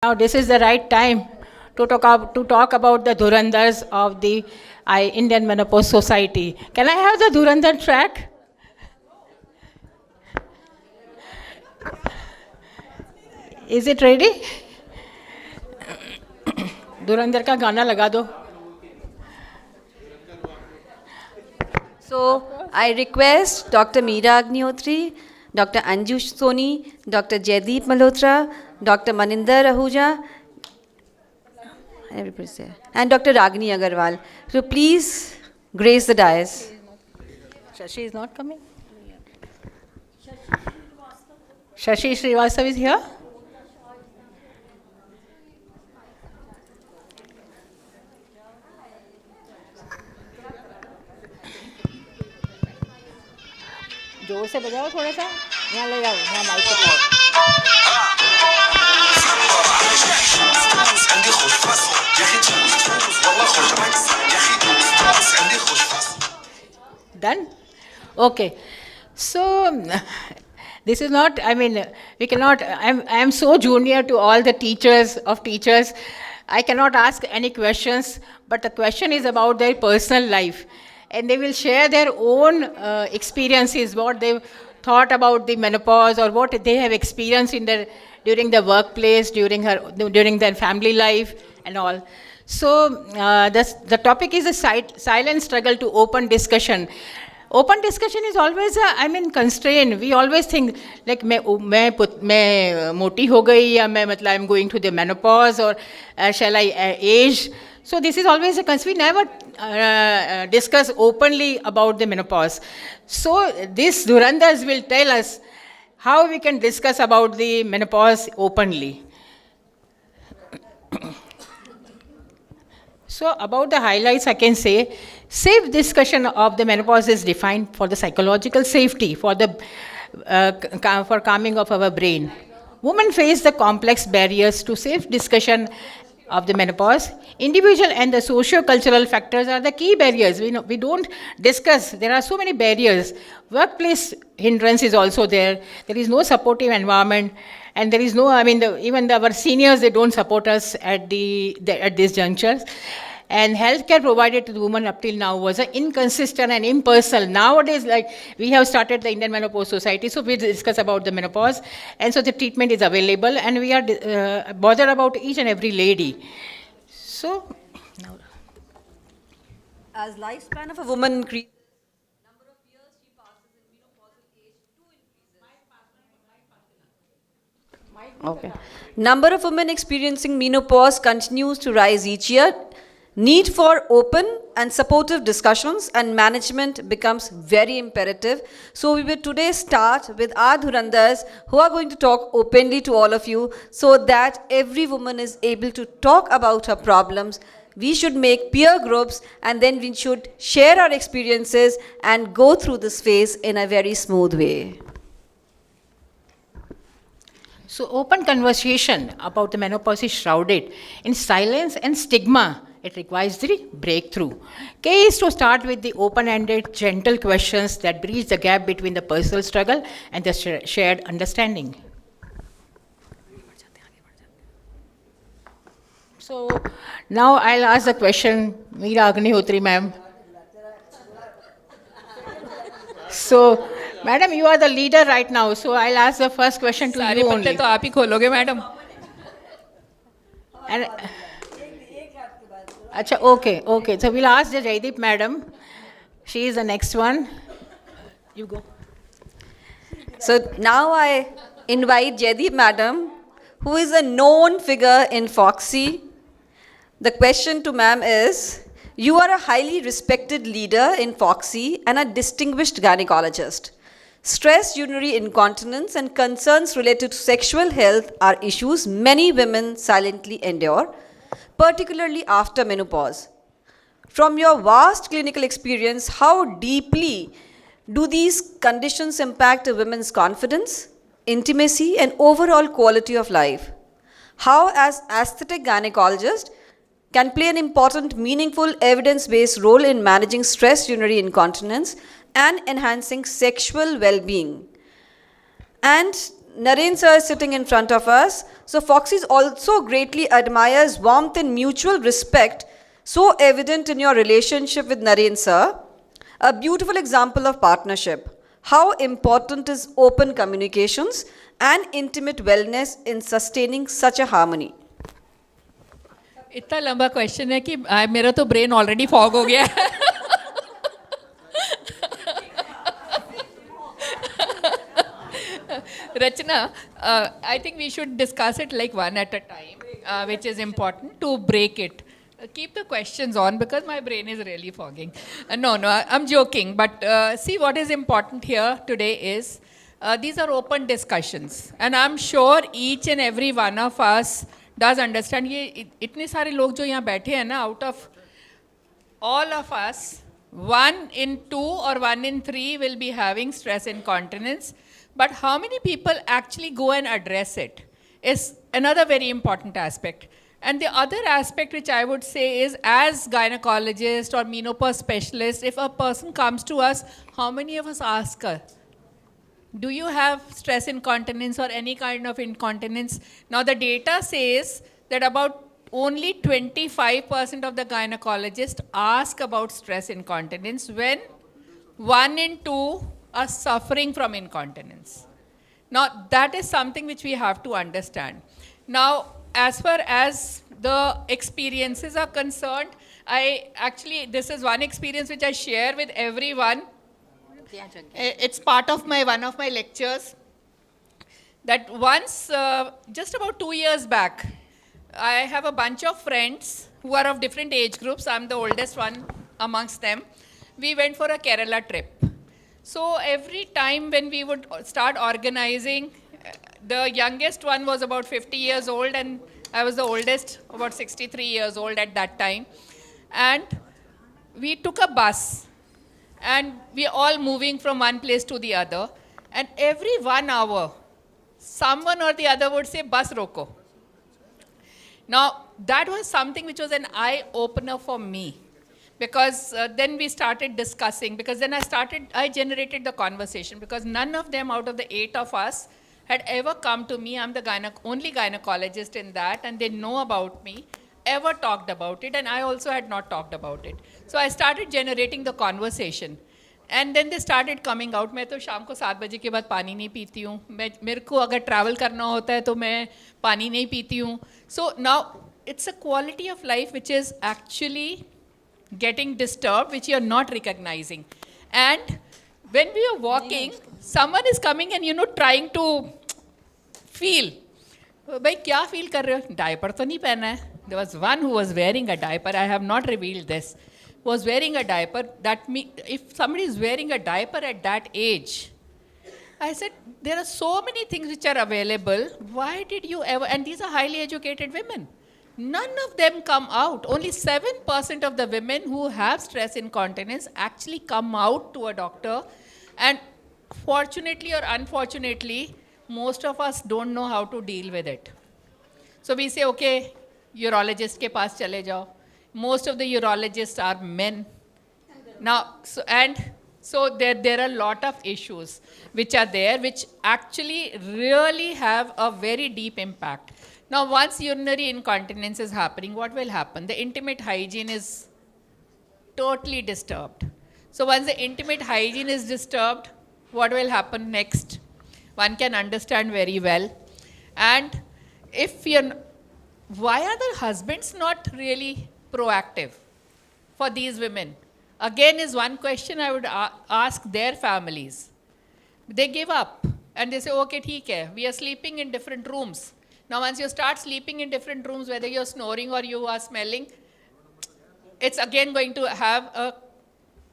Now this is the right time to talk about the Dhurandhars of the Indian Menopause Society. Can I have the Dhurandhar track? Is it ready? धुरंधर का गाना लगा दो. So I request Dr. Meera Agnihotri, Dr. Anju Soni, Dr. Jaideep Malhotra, Dr. Maninder Ahuja, everybody's there, and Dr. Ragini Agarwal to please grace the dais. Shashi is not coming. Shashi Srivastava is here. जोर से बजाओ थोड़ा सा. यहाँ ले जाओ, यहाँ mic पे. Done? Okay. So, this is not, I mean, we cannot, I am so junior to all the teachers of teachers. I cannot ask any questions, but the question is about their personal life. And they will share their own experiences, what they've thought about the menopause or what they have experienced during the workplace, during their family life and all. So the topic is a silent struggle to open discussion. Open discussion is always constrained. We always think like मैं मोटी हो गई या I'm going to the menopause or shall I age. So this is always a concern. We never discuss openly about the menopause. So these Dhurandhars will tell us how we can discuss about the menopause openly. So about the highlights, I can say, safe discussion of the menopause is defined for the psychological safety, for calming of our brain. Women face the complex barriers to safe discussion of the menopause. Individual and the socio-cultural factors are the key barriers. We don't discuss. There are so many barriers. Workplace hindrance is also there. There is no supportive environment, and there is no. Even our seniors, they don't support us at these junctures. And healthcare provided to the women up till now was inconsistent and impersonal. Nowadays, like we have started the Indian Menopause Society, so we discuss about the menopause, and so the treatment is available, and we are bothered about each and every lady. So, now. As lifespan of a woman increases, number of years she passes in menopausal age too increases. Okay. Number of women experiencing menopause continues to rise each year. Need for open and supportive discussions and management becomes very imperative. So we will today start with our Dhurandhars who are going to talk openly to all of you so that every woman is able to talk about her problems. We should make peer groups and then we should share our experiences and go through this phase in a very smooth way. So open conversation about the menopause is shrouded in silence and stigma. It requires the breakthrough. Key is to start with the open-ended, gentle questions that bridge the gap between the personal struggle and the shared understanding. So now I'll ask the question, Meera Agnihotri ma'am. So, madam, you are the leader right now, so I'll ask the first question to you only. तो आप ही खोलोगे madam. And, Achha, okay. So we'll ask the Jaideep madam. She is the next one. You go. So now I invite Jaideep madam, who is a known figure in Foxy. The question to ma'am is, you are a highly respected leader in Foxy and a distinguished gynecologist. Stress urinary incontinence and concerns related to sexual health are issues many women silently endure, particularly after menopause. From your vast clinical experience, how deeply do these conditions impact a woman's confidence, intimacy, and overall quality of life? How, as aesthetic gynecologist, can play an important, meaningful, evidence-based role in managing stress urinary incontinence and enhancing sexual well-being? And Naren sir is sitting in front of us, So Foxy also greatly admires warmth and mutual respect, so evident in your relationship with Naren sir. A beautiful example of partnership. How important is open communications and intimate wellness in sustaining such a harmony? इतना लंबा question है कि मेरा तो brain already fog हो गया है Rachna, I think we should discuss it like one at a time, which is important to break it. Keep the questions on because my brain is really fogging. No, I'm joking. But see, what is important here today is these are open discussions. And I'm sure each and every one of us does understand. ये इतने सारे लोग जो यहाँ बैठे हैं ना, out of all of us, 1 in 2 or 1 in 3 will be having stress incontinence. But how many people actually go and address it is another very important aspect. And the other aspect which I would say is, as gynecologist or menopause specialist, if a person comes to us, how many of us ask her, do you have stress incontinence or any kind of incontinence? Now the data says that about only 25% of the gynecologists ask about stress incontinence when 1 in 2 are suffering from incontinence. Now that is something which we have to understand. Now as far as the experiences are concerned, this is one experience which I share with everyone. It's part of one of my lectures. That once, just about 2 years back, I have a bunch of friends who are of different age groups. I'm the oldest one amongst them. We went for a Kerala trip. So every time when we would start organizing, the youngest one was about 50 years old and I was the oldest, about 63 years old at that time. And we took a bus and we are all moving from one place to the other. And every 1 hour, someone or the other would say, bus roko. Now, that was something which was an eye-opener for me. Because then we started discussing, because then I generated the conversation, because none of them out of the 8 of us had ever come to me. I'm the only gynecologist in that, and they know about me, ever talked about it, and I also had not talked about it. So I started generating the conversation. And then they started coming out. मैं तो शाम को 7 बजे के बाद पानी नहीं पीती हूँ. मेरे को अगर travel करना होता है तो मैं पानी नहीं पीती हूँ. So now it's a quality of life which is actually getting disturbed, which you're not recognizing. And when we are walking, someone is coming and trying to feel. भाई क्या feel कर रहे हो? Diaper तो नहीं पहना है. There was one who was wearing a diaper. I have not revealed this. Was wearing a diaper. If somebody is wearing a diaper at that age, I said, there are so many things which are available. Why did you ever? And these are highly educated women. None of them come out. Only 7% of the women who have stress incontinence actually come out to a doctor. And fortunately or unfortunately, most of us don't know how to deal with it. So we say, okay, urologist ke paas chale jao. Most of the urologists are men. Now, so there are a lot of issues which are there, which actually really have a very deep impact. Now, once urinary incontinence is happening, what will happen? The intimate hygiene is totally disturbed. So once the intimate hygiene is disturbed, what will happen next? One can understand very well. And why are the husbands not really proactive for these women? Again is one question I would ask their families. They give up and they say, okay, theek hai, we are sleeping in different rooms. Now once you start sleeping in different rooms, whether you're snoring or you are smelling, it's again going to have an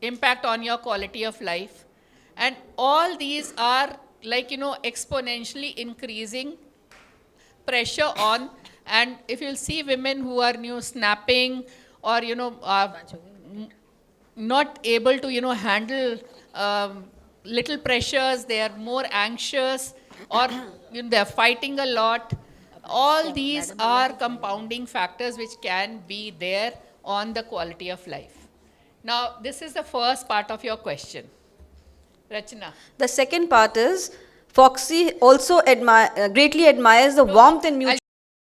impact on your quality of life. And all these are exponentially increasing pressure on. And if you'll see women who are snapping or not able to handle little pressures, they are more anxious or they're fighting a lot. All these are compounding factors which can be there on the quality of life. Now, this is the first part of your question. Rachna. The second part is, Foxy also greatly admires the warmth and mutual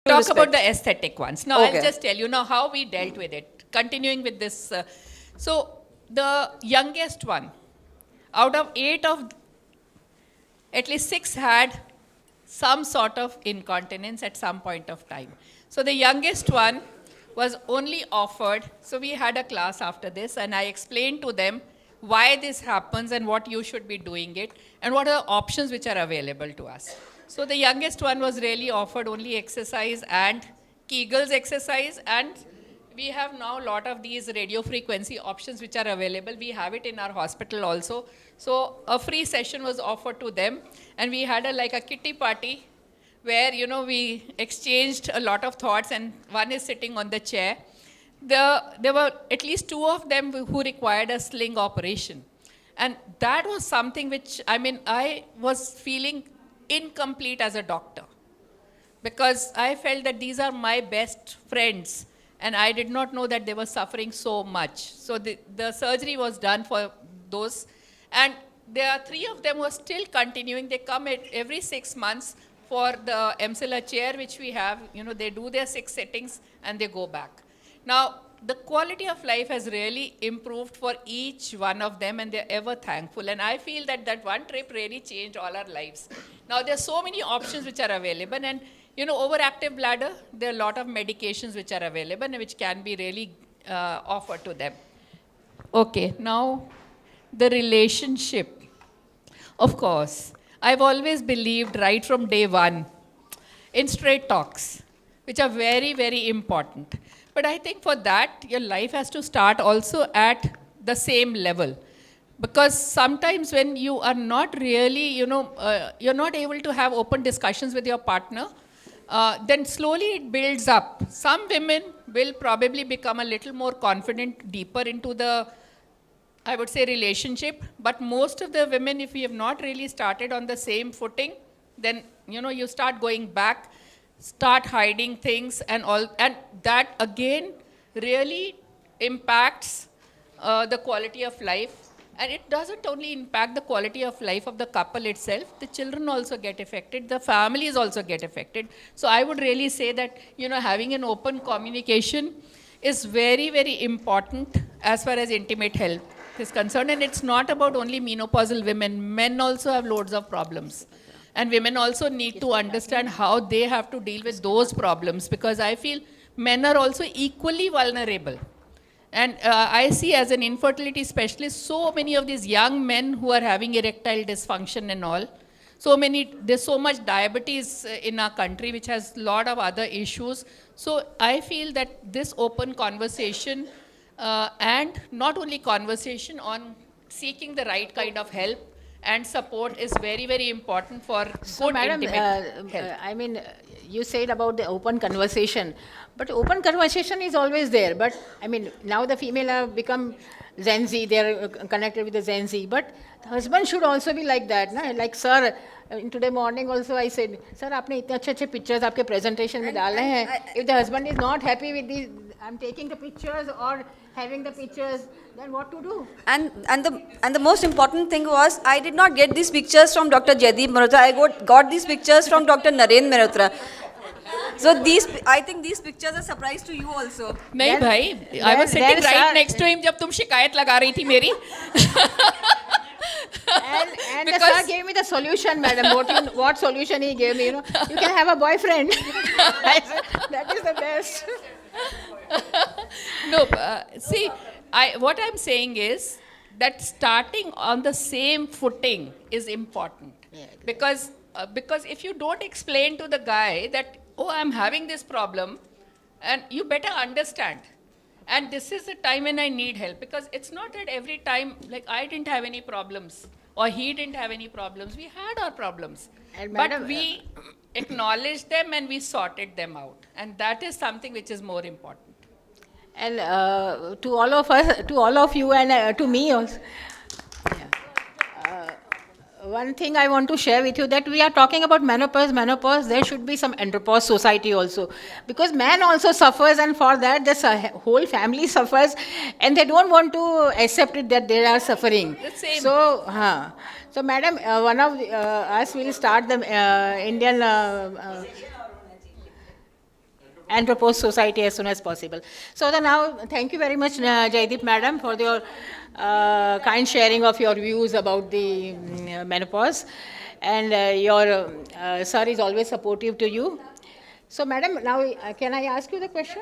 talk respect. about the aesthetic ones. Now, Okay. I'll just tell you now how we dealt with it. Continuing with this. So, the youngest one, out of 8 of, at least 6 had some sort of incontinence at some point of time. So, the youngest one was only offered, so we had a class after this, and I explained to them why this happens and what you should be doing it, and what are the options which are available to us. So the youngest one was really offered only exercise and Kegels exercise, and we have now a lot of these radio frequency options which are available. We have it in our hospital also. So a free session was offered to them, and we had like a kitty party where, we exchanged a lot of thoughts, and one is sitting on the chair. There were at least 2 of them who required a sling operation. And that was something which, I was feeling incomplete as a doctor, because I felt that these are my best friends, and I did not know that they were suffering so much. So the surgery was done for those, and there are 3 of them who are still continuing. They come every 6 months for the Emsila chair which we have. They do their 6 sittings and they go back. Now, the quality of life has really improved for each one of them, and they're ever thankful. And I feel that one trip really changed all our lives. Now, there are so many options which are available, and overactive bladder, there are a lot of medications which are available and which can be really offered to them. Okay, now the relationship. Of course, I've always believed right from day one in straight talks, which are very, very important. But I think for that, your life has to start also at the same level. Because sometimes when you are not really, you're not able to have open discussions with your partner, then slowly it builds up. Some women will probably become a little more confident deeper into the, I would say, relationship. But most of the women, if we have not really started on the same footing, then, you start going back, start hiding things and all. And that, again, really impacts the quality of life. And it doesn't only impact the quality of life of the couple itself, the children also get affected, the families also get affected. So I would really say that, having an open communication is very, very important as far as intimate health is concerned. And it's not about only menopausal women. Men also have loads of problems. And women also need to understand how they have to deal with those problems, because I feel men are also equally vulnerable. And I see, as an infertility specialist, so many of these young men who are having erectile dysfunction and all. There's so much diabetes in our country, which has a lot of other issues. So I feel that this open conversation, and not only conversation on seeking the right kind of help and support, is very, very important for good Madam, intimate health. You said about the open conversation, but open conversation is always there. But now the female have become Gen Z, they are connected with the Gen Z. But the husband should also be like that, na? Like, sir, today morning also I said, sir, आपने इतने अच्छे pictures आपके presentation में डाले हैं. If the husband is not happy with these, I'm taking the pictures or having the pictures, then what to do? And the most important thing was, I did not get these pictures from Dr. Jaideep Malhotra. I got these pictures from Dr. Naren Malhotra. So I think these pictures are a surprise to you also. नहीं भाई, I was sitting right next to him जब तुम शिकायत लगा रही थी मेरी. And the sir gave me the solution, madam. What solution he gave me? You can have a boyfriend. I said, that is the best. No, see, what I'm saying is that starting on the same footing is important. Yeah, because if you don't explain to the guy that, oh, I'm having this problem, and you better understand. And this is the time when I need help, because it's not that every time, like, I didn't have any problems or he didn't have any problems. We had our problems. And But madam, we acknowledged them and we sorted them out. And that is something which is more important. And to all of us, to all of you, and to me also. One thing I want to share with you, that we are talking about menopause, there should be some andropause society also. Because man also suffers, and for that, this whole family suffers, and they don't want to accept it that they are suffering. The same. So madam, one of us will start the Indian and propose society as soon as possible. So then now, thank you very much, Jaideep Madam, for your kind sharing of your views about the menopause. And your sir is always supportive to you. So Madam, now can I ask you the question?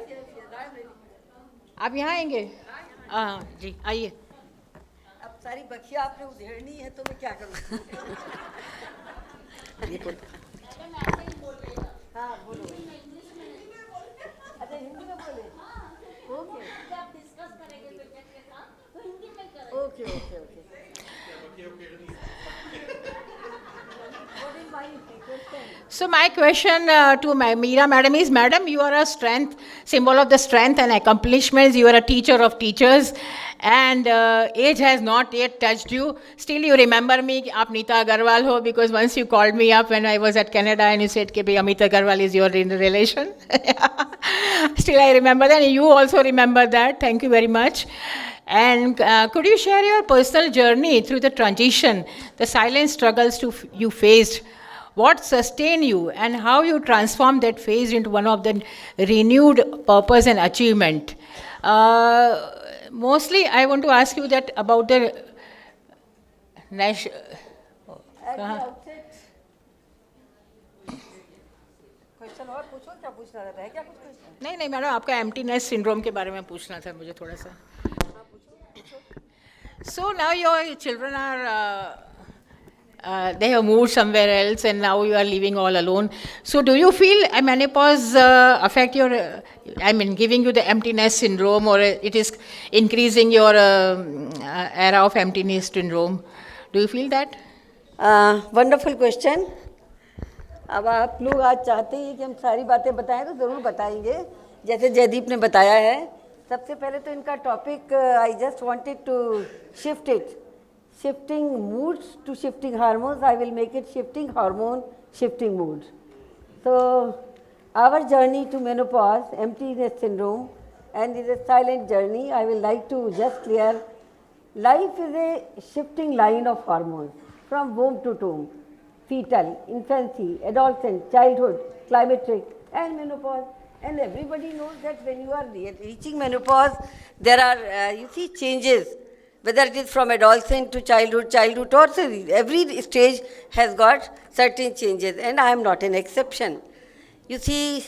आप यहाँ आएंगे? हाँ जी, आइए. अब सारी बखिया आपने उधेड़नी है तो मैं क्या करूँ? हाँ बोलो. अच्छा हिंदी में बोले. Okay okay okay. So my question to Meera Madam is, Madam, you are a strength, symbol of the strength and accomplishments. You are a teacher of teachers, and age has not yet touched you. Still, you remember me, कि आप नीता अग्रवाल हो, because once you called me up when I was at Canada and you said कि Amita Agarwal is your relation. Still, I remember that. And you also remember that. Thank you very much. And could you share your personal journey through the transition, the silent struggles you faced? What sustained you and how you transformed that phase into one of the renewed purpose and achievement? Mostly, I want to ask you that about the At the outset, question और पूछो, क्या पूछना रहता है? क्या कुछ question? नहीं नहीं मैडम, आपका एम्प्टीनेस सिंड्रोम के बारे में पूछना था मुझे थोड़ा सा. So now your children are they have moved somewhere else and now you are living all alone. So do you feel a menopause affect your, giving you the emptiness syndrome, or it is increasing your era of emptiness syndrome? Do you feel that? Wonderful question. अब आप लोग आज चाहते हैं कि हम सारी बातें बताएं तो ज़रूर बताएंगे, जैसे जयदीप ने बताया है. सबसे पहले तो इनका topic I just wanted to shift it. Shifting moods to shifting hormones, I will make it shifting hormone, shifting moods. So, our journey to menopause, emptiness syndrome, and is a silent journey. I will like to just clear, life is a shifting line of hormones from womb to tomb, fetal, infancy, adolescent, childhood, climateric, and menopause. And everybody knows that when you are reaching menopause, there are, changes. Whether it is from adolescent to childhood, also every stage has got certain changes, and I am not an exception. You see,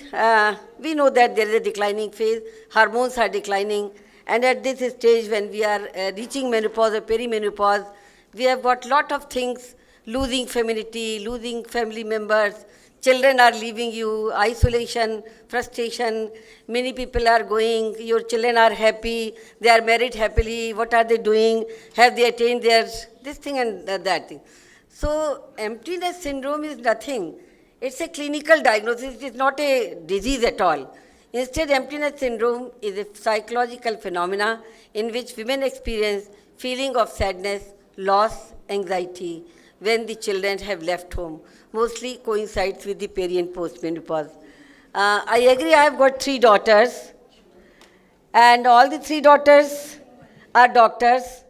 we know that there is a declining phase, hormones are declining, and at this stage when we are reaching menopause or perimenopause, we have got lot of things, losing femininity, losing family members, children are leaving you, isolation, frustration, many people are going, your children are happy, they are married happily, what are they doing, have they attained their, this thing and that thing. So, emptiness syndrome is nothing, it's a clinical diagnosis, it is not a disease at all. Instead, emptiness syndrome is a psychological phenomena in which women experience feeling of sadness, loss, anxiety, when the children have left home, mostly coincides with the peri and postmenopause. I agree, I have got 3 daughters, and all the 3 daughters are doctors.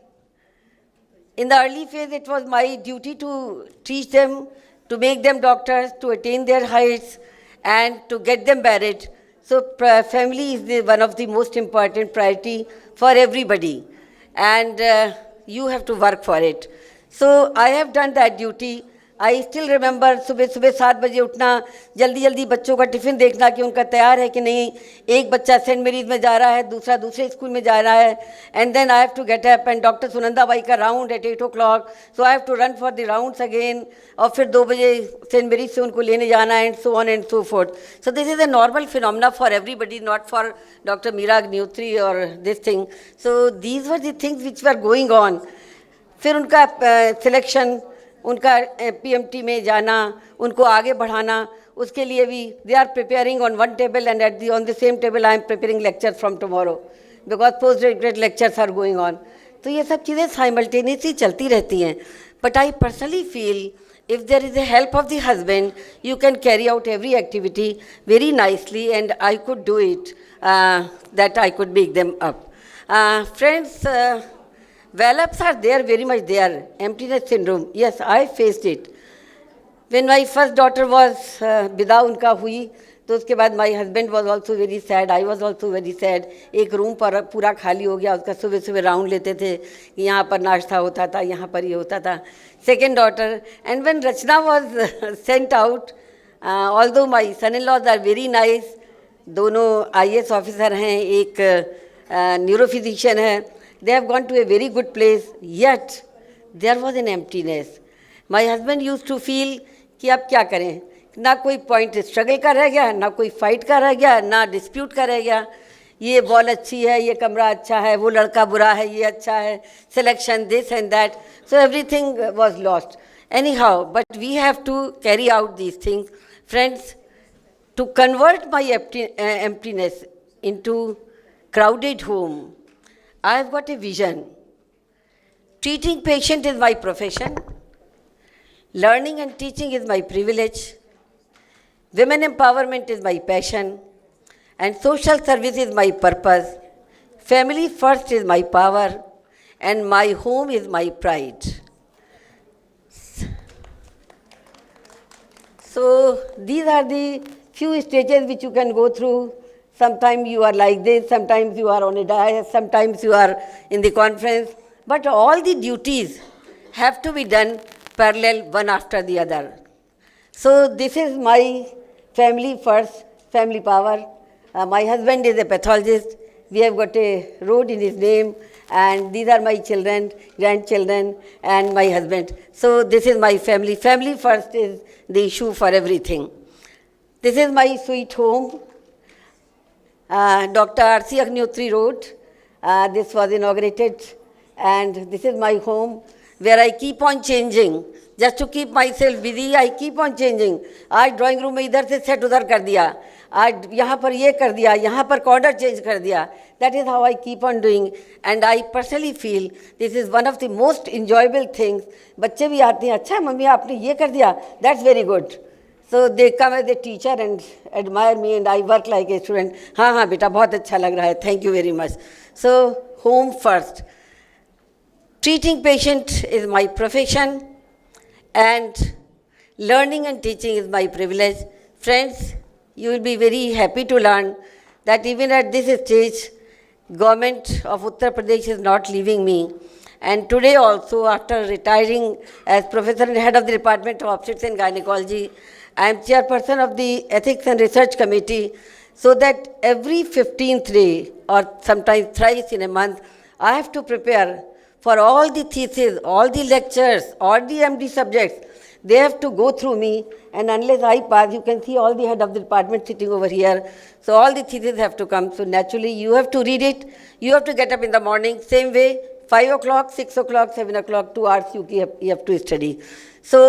In the early phase, it was my duty to teach them, to make them doctors, to attain their heights, and to get them married. So family is one of the most important priority for everybody, and you have to work for it. So I have done that duty. I still remember सुबह 7 बजे उठना, जल्दी जल्दी बच्चों का tiffin देखना कि उनका तैयार है कि नहीं. एक बच्चा सेंट मेरीज में जा रहा है, दूसरा दूसरे स्कूल में जा रहा है. And then I have to get up and Dr. Sunanda by का round at 8 o'clock. So I have to run for the rounds again. और फिर 2 बजे सेंट मेरीज से उनको लेने जाना है, and so on and so forth. So this is a normal phenomena for everybody, not for Dr. Meera Agnihotri or this thing. So these were the things which were going on. फिर उनका selection, उनका PMT में जाना, उनको आगे बढ़ाना, उसके लिए भी they are preparing on one table and on the same table I am preparing lectures from tomorrow because postgraduate lectures are going on. तो ये सब चीज़ें simultaneously चलती रहती हैं. But I personally feel if there is a help of the husband, you can carry out every activity very nicely, and I could do it, that I could make them up. Friends, Well-ups are there, very much there. Emptiness syndrome, yes, I faced it. When my first daughter was, विदा उनका हुई, तो उसके बाद my husband was also very sad, I was also very sad. एक room पर पूरा खाली हो गया, उसका सुबह सुबह राउंड लेते थे कि यहाँ पर नाश्ता होता था, यहाँ पर ये होता था. Second daughter, and when Rachna was sent out, although my son in laws are very nice, दोनों IAS ऑफिसर हैं, एक न्यूरोफिजिशियन है. They have gone to a very good place, yet there was an emptiness. My husband use to feel कि अब क्या करें, ना कोई पॉइंट स्ट्रगल का रह गया, ना कोई फाइट का रह गया, ना डिस्प्यूट का रह गया. ये बॉल अच्छी है, ये कमरा अच्छा है, वो लड़का बुरा है, ये अच्छा है, selection this and that. So everything was lost. Anyhow, but we have to carry out these things. Friends, to convert my emptiness into crowded home, I have got a vision. Treating patient is my profession. Learning and teaching is my privilege. Women empowerment is my passion. And social service is my purpose. Family first is my power. And my home is my pride. So these are the few stages which you can go through. Sometimes you are like this, sometimes you are on a dais, sometimes you are in the conference. But all the duties have to be done parallel, one after the other. So this is my family first, family power. My husband is a pathologist. We have got a road in his name. And these are my children, grandchildren, and my husband. So this is my family. Family first is the issue for everything. This is my sweet home, Dr. R.C. Agnihotri Road. This was inaugurated, and this is my home where I keep on changing. Just to keep myself busy, I keep on changing. आज drawing room में इधर से set उधर कर दिया, आज यहाँ पर ये कर दिया, यहाँ पर कॉर्नर चेंज कर दिया. That is how I keep on doing, and I personally feel this is one of the most enjoyable things. बच्चे भी आते हैं, अच्छा मम्मी आपने ये कर दिया, that's very good. So they come as a teacher and admire me, and I work like a student. हाँ हाँ बेटा बहुत अच्छा लग रहा है, thank you very much. So home first. Treating patient is my profession, and learning and teaching is my privilege. Friends, you will be very happy to learn that even at this stage, government of Uttar Pradesh is not leaving me. And today also, after retiring as professor and head of the Department of Obstetrics and Gynecology, I am chairperson of the Ethics and Research Committee, so that every 15th day or sometimes thrice in a month, I have to prepare for all the theses, all the lectures, all the MD subjects. They have to go through me, and unless I pass, you can see all the head of the department sitting over here. So all the theses have to come. So naturally, you have to read it. You have to get up in the morning, same way, 5 o'clock, 6 o'clock, 7 o'clock, 2 hours you have to study. So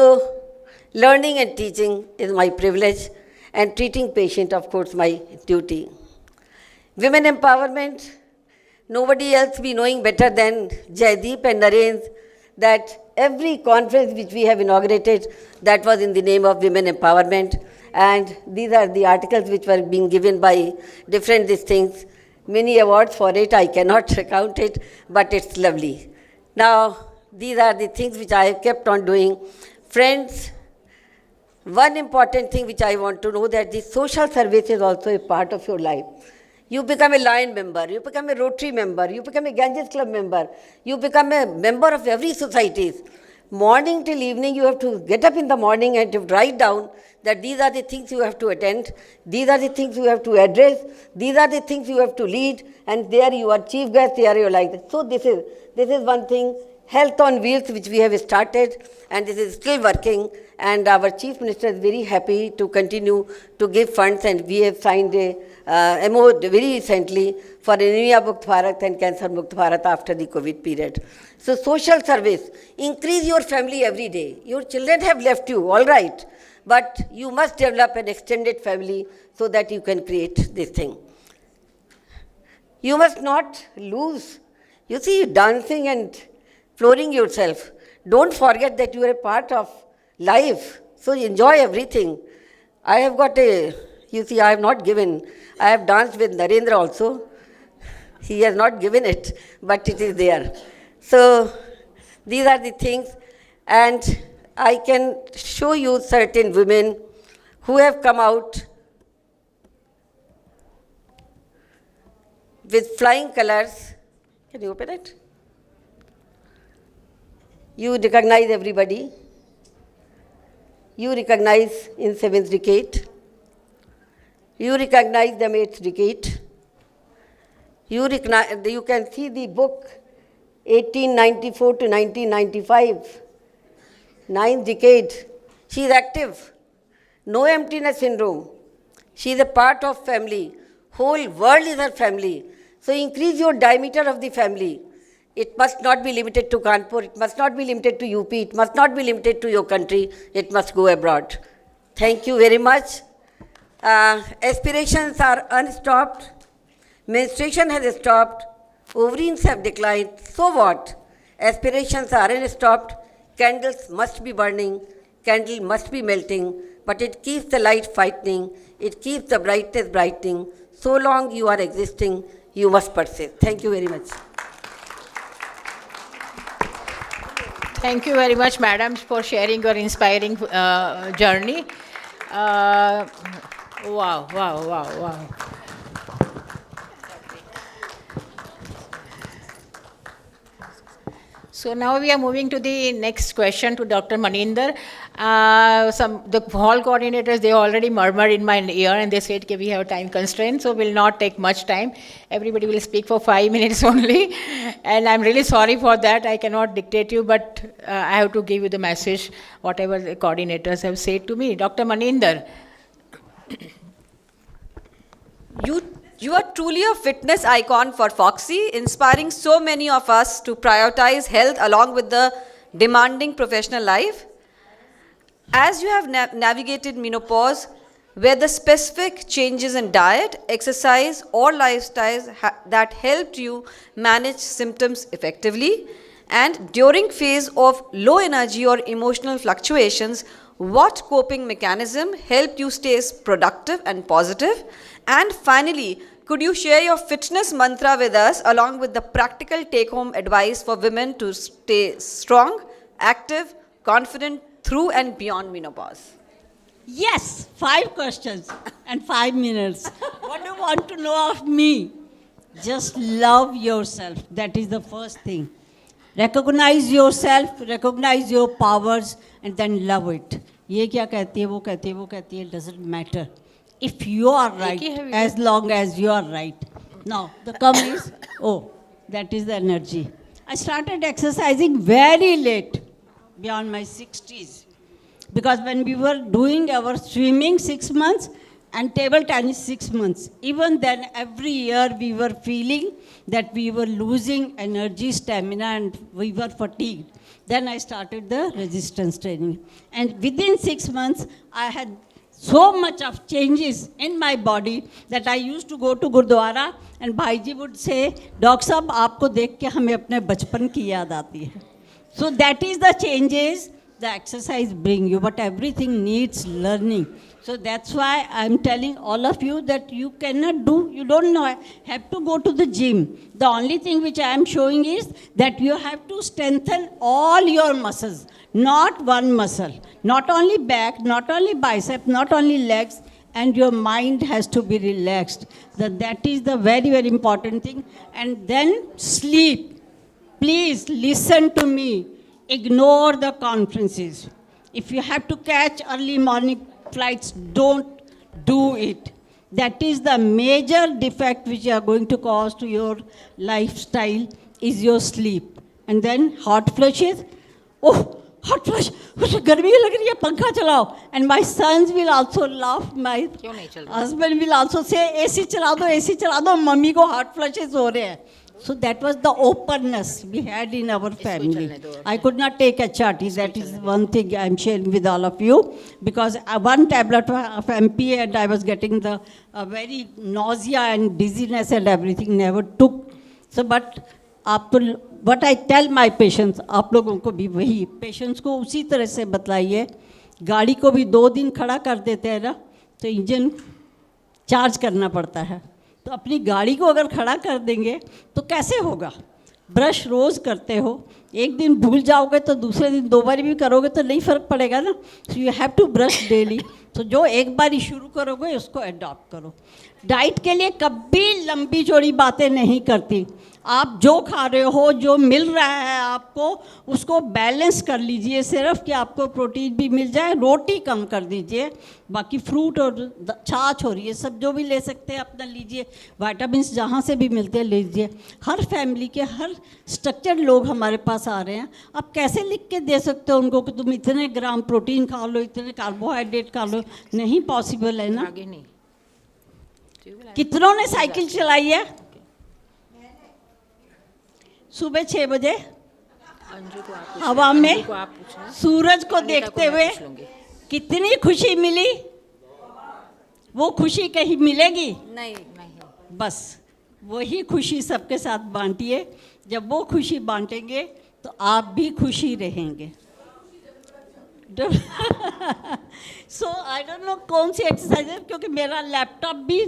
learning and teaching is my privilege, and treating patient, of course, my duty. Women empowerment, nobody else be knowing better than Jaideep and Narendra that every conference which we have inaugurated, that was in the name of women empowerment. And these are the articles which were being given by different these things. Many awards for it, I cannot count it, but it's lovely. Now, these are the things which I have kept on doing. Friends, one important thing which I want to know, that the social service is also a part of your life. You become a Lion member, you become a Rotary member, you become a Ganges Club member, you become a member of every society. Morning till evening, you have to get up in the morning and to write down that these are the things you have to attend, these are the things you have to address, these are the things you have to lead, and there you are chief guest, there you are like this. So this is one thing. Health on Wheels, which we have started, and this is still working, and our Chief Minister is very happy to continue to give funds, and we have signed a MOU very recently for Anemia Mukt Bharat and Cancer Mukt Bharat after the COVID period. So social service, increase your family every day. Your children have left you, all right, but you must develop an extended family so that you can create this thing. You must not lose. You see, dancing and flooring yourself. Don't forget that you are a part of life. So enjoy everything. I have got you see, I have not given. I have danced with Narendra also. He has not given it, but it is there. So these are the things. And I can show you certain women who have come out with flying colors. Can you open it? You recognize everybody. You recognize in 7th decade. You recognize them 8th decade. You can see the book 1894 to 1995, 9th decade. She is active. No emptiness syndrome. She is a part of family. Whole world is her family. So increase your diameter of the family. It must not be limited to Kanpur. It must not be limited to UP. It must not be limited to your country. It must go abroad. Thank you very much. Aspirations are unstopped. Menstruation has stopped. Ovaries have declined. So what? Aspirations are unstopped. Candles must be burning. Candle must be melting. But it keeps the light fighting. It keeps the brightness brightening. So long you are existing, you must persist. Thank you very much. Thank you very much, madam, for sharing your inspiring journey. Wow. So now we are moving to the next question to Dr. Maninder. The hall coordinators, they already murmured in my ear and they said that we have time constraints, so we'll not take much time. Everybody will speak for 5 minutes only. And I'm really sorry for that. I cannot dictate you, but I have to give you the message, whatever the coordinators have said to me. Dr. Maninder. You are truly a fitness icon for Foxy, inspiring so many of us to prioritize health along with the demanding professional life. As you have navigated menopause, were the specific changes in diet, exercise, or lifestyles that helped you manage symptoms effectively? And during phase of low energy or emotional fluctuations, what coping mechanism helped you stay productive and positive? And finally, could you share your fitness mantra with us along with the practical take-home advice for women to stay strong, active, confident through and beyond menopause? Yes, 5 questions and 5 minutes. What do you want to know of me? Just love yourself. That is the first thing. Recognize yourself, recognize your powers, and then love it. ये क्या कहती है, वो कहती है, वो कहती है, doesn't matter. If you are right, as long as you are right. Now, the come is, that is the energy. I started exercising very late, beyond my 60s. Because when we were doing our swimming 6 months and table tennis 6 months, even then every year we were feeling that we were losing energy, stamina, and we were fatigued. Then I started the resistance training. And within 6 months, I had so much of changes in my body that I used to go to Gurdwara and Bhaiji would say, Doctor Sahab, aapko dekh ke hame apne bachpan ki yaad aati hai. So that is the changes the exercise bring you, but everything needs learning. So that's why I'm telling all of you that you cannot do, you don't know, have to go to the gym. The only thing which I am showing is that you have to strengthen all your muscles, not one muscle. Not only back, not only bicep, not only legs, and your mind has to be relaxed. That is the very, very important thing. And then sleep. Please listen to me. Ignore the conferences. If you have to catch early morning flights, don't do it. That is the major defect which you are going to cause to your lifestyle is your sleep. And then hot flushes. Hot flush, garmi lag rahi hai, pankha chalao. And my sons will also laugh. My husband will also say, AC chala do, mummy ko hot flushes ho rahe hai. So that was the openness we had in our family. I could not take HRT. That is one thing I'm sharing with all of you. Because one tablet of MP and I was getting the very nausea and dizziness and everything, never took. So but what I tell my patients, आप लोगों को भी वही patients को उसी तरह से बतलाइए. गाड़ी को भी 2 दिन खड़ा कर देते हैं ना, तो इंजन चार्ज करना पड़ता है. तो अपनी गाड़ी को अगर खड़ा कर देंगे तो कैसे होगा? ब्रश रोज़ करते हो, एक दिन भूल जाओगे तो दूसरे दिन 2 बार भी करोगे तो नहीं फ़र्क पड़ेगा ना. So you have to brush daily. तो जो एक बार ही शुरू करोगे उसको अडॉप्ट करो. डाइट के लिए कभी लंबी चौड़ी बातें नहीं करती. आप जो खा रहे हो, जो मिल रहा है आपको, उसको बैलेंस कर लीजिए. सिर्फ कि आपको प्रोटीन भी मिल जाए, रोटी कम कर दीजिए, बाकी फ्रूट और छाछ और ये सब जो भी ले सकते हैं अपना लीजिए. विटामिन्स जहाँ से भी मिलते हैं लीजिए. हर फैमिली के हर स्ट्रक्चर्ड लोग हमारे पास आ रहे हैं. आप कैसे लिख के दे सकते हो उनको कि तुम इतने ग्राम प्रोटीन खा लो, इतने कार्बोहाइड्रेट खा लो? नहीं पॉसिबल है ना. आगे नहीं. कितनों ने साइकिल चलाई है सुबह 6 बजे अंजू को आप हवा में अंजू को आप पूछना. सूरज को अनीता देखते मैं हुए? पूछ लूंगी. कितनी खुशी मिली? वो खुशी कहीं मिलेगी? नहीं. बस वही खुशी सबके साथ बांटिए. जब वो खुशी बांटेंगे तो आप भी खुशी रहेंगे. सो आई डोंट नो कौन सी एक्सरसाइज है, क्योंकि मेरा लैपटॉप भी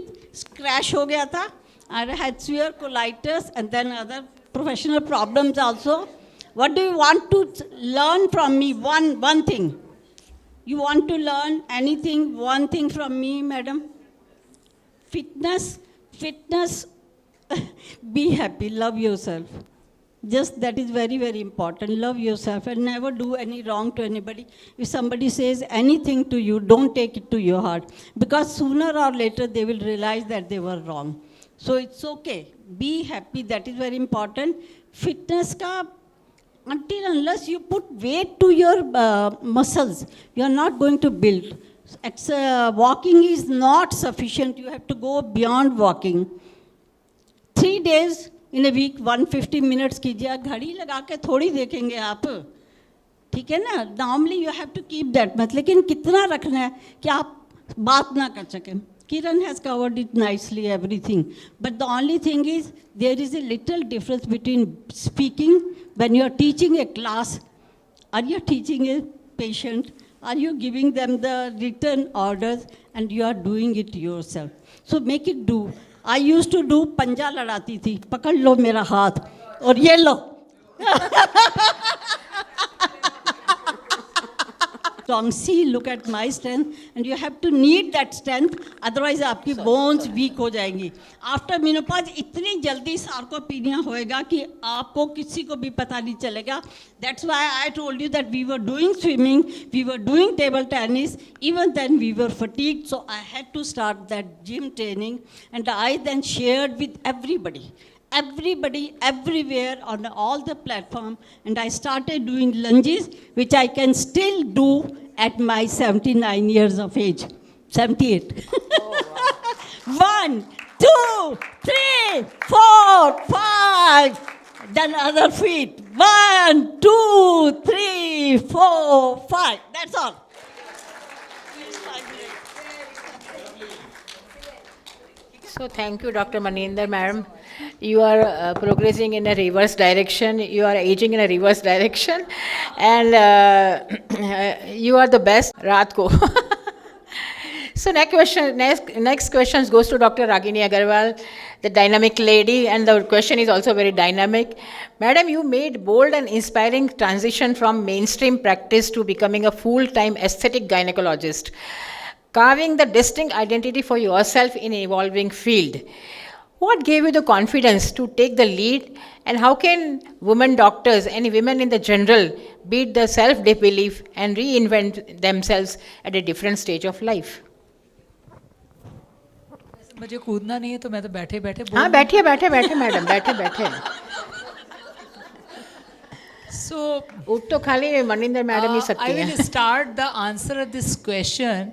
क्रैश हो गया था. I had severe colitis and then other professional problems also. What do you want to learn from me? One thing. You want to learn anything, one thing from me, madam? Fitness, be happy, love yourself. Just that is very, very important. Love yourself and never do any wrong to anybody. If somebody says anything to you, don't take it to your heart, because sooner or later they will realize that they were wrong. So it's okay. Be happy, that is very important. Fitness ka, until unless you put weight to your muscles, you are not going to build. Walking is not sufficient. You have to go beyond walking. 3 days in a week, 150 minutes कीजिए. घड़ी लगा के थोड़ी देखेंगे आप, ठीक है ना. Normally you have to keep that much. लेकिन कितना रखना है कि आप बात ना कर सकें. Kiran has covered it nicely, everything. But the only thing is, there is a little difference between speaking when you are teaching a class. Are you teaching a patient? Are you giving them the written orders and you are doing it yourself? So make it do. I used to do पंजा लड़ाती थी. पकड़ लो मेरा हाथ और ये लो. Strong. See, look at my strength, and you have to need that strength, otherwise आपकी bones weak हो जाएंगी. After menopause इतनी जल्दी sarcopenia होएगा कि आपको किसी को भी पता नहीं चलेगा. That's why I told you that we were doing swimming, we were doing table tennis, even then we were fatigued, so I had to start that gym training, and I then shared with everybody, everywhere on all the platform, and I started doing lunges, which I can still do at my 79 years of age. 78. Oh, wow. 1, 2, 3, 4, 5. Then other feet. 1, 2, 3, 4, 5. That's all. So thank you, Dr. Maninder, madam. You are progressing in a reverse direction. You are aging in a reverse direction, and you are the best. Raat ko. So next question goes to Dr. Ragini Agarwal, the dynamic lady, and the question is also very dynamic. Madam, you made bold and inspiring transition from mainstream practice to becoming a full-time aesthetic gynecologist, carving the distinct identity for yourself in an evolving field. What gave you the confidence to take the lead, and how can women doctors and women in the general beat the self-belief and reinvent themselves at a different stage of life? मुझे कूदना नहीं है तो मैं तो बैठे बैठे हाँ बैठिए बैठे बैठे मैडम बैठे बैठे. So उठ तो खाली मनिंदर मैडम ही सकती I will हैं. start the answer of this question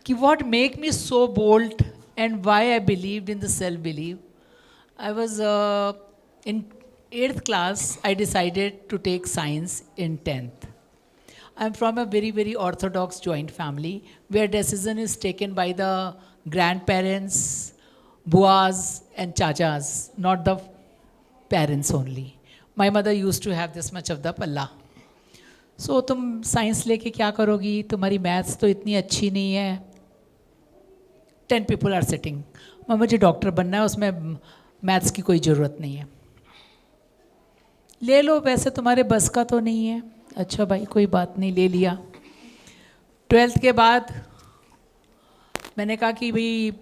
कि what make me so bold and why I believed in the self-belief. I was in 8th class, I decided to take science in 10th. I'm from a very, very orthodox joint family where decision is taken by the grandparents, buas and chachas, not the parents only. My mother used to have this much of the palla. So तुम science लेके क्या करोगी, तुम्हारी maths तो इतनी अच्छी नहीं है. 10 people are sitting. मुझे डॉक्टर बनना है, उसमें मैथ्स की कोई ज़रूरत नहीं है. ले लो, वैसे तुम्हारे बस का तो नहीं है। अच्छा भाई कोई बात नहीं, ले लिया। 12th के बाद मैंने कहा कि भाई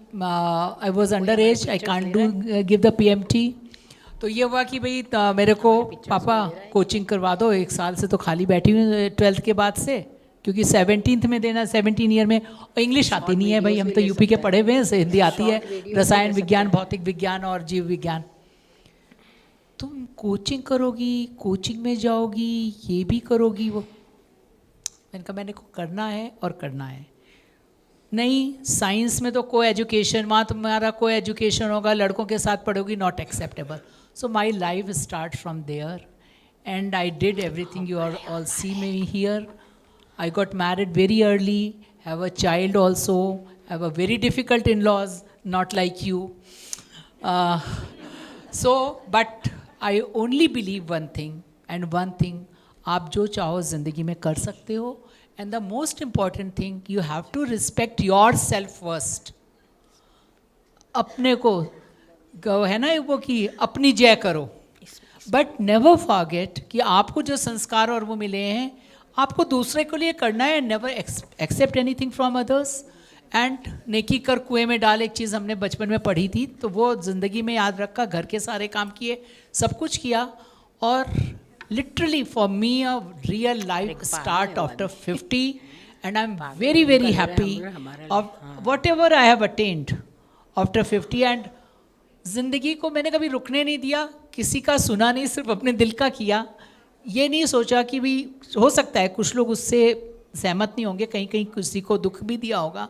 I was under as, I can't do give the PMT। तो ये हुआ कि भाई मेरे को पापा कोचिंग करवा दो, 1 साल से तो खाली बैठी हूँ 12th के बाद से, क्योंकि 17th में देना, 17 ईयर में। और इंग्लिश आती नहीं है भाई, हम तो यूपी के पढ़े हुए हैं, हिंदी आती है, रसायन विज्ञान, भौतिक विज्ञान और जीव विज्ञान। तुम कोचिंग करोगी, कोचिंग में जाओगी, ये भी करोगी वो। मैंने कहा मैंने को करना है और करना है। नहीं, साइंस में तो को एजुकेशन, वहाँ तुम्हारा को एजुकेशन होगा, लड़कों के साथ पढ़ोगी, not acceptable. So my life start from there and I did everything you are all see me here. I got married very early, have a child also, have a very difficult in-laws, not like you. But I only believe one thing, and one thing, आप जो चाहो ज़िंदगी में कर सकते हो, and the most important thing, you have to respect yourself first. अपने को है ना वो कि अपनी जय करो, but never forget कि आपको जो संस्कार और वो मिले हैं, आपको दूसरे के लिए करना है। Never accept anything from others. And नेकी कर कुएं में डाल, एक चीज़ हमने बचपन में पढ़ी थी, तो वो ज़िंदगी में याद रखा। घर के सारे काम किए, सब कुछ किया, और literally for me a real life start after 50 and I am very very happy of what ever I have attend after 50। And ज़िंदगी को मैंने कभी रुकने नहीं दिया, किसी का सुना नहीं, सिर्फ अपने दिल का किया। ये नहीं सोचा कि भी हो सकता है कुछ लोग उससे सहमत नहीं होंगे, कहीं कहीं किसी को दुख भी दिया होगा,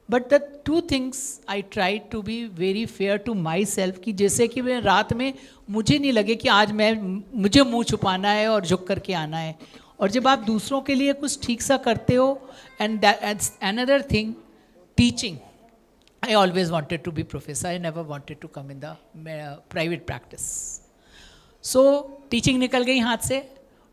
but the 2 things I try to be very fair to myself, कि जैसे कि मैं रात में मुझे नहीं लगे कि आज मुझे मुंह छुपाना है और झुक करके आना है। और जब आप दूसरों के लिए कुछ ठीक सा करते हो, and another thing, teaching. I always wanted to be professor, I never wanted to come in the private practice. So teaching निकल गई हाथ से।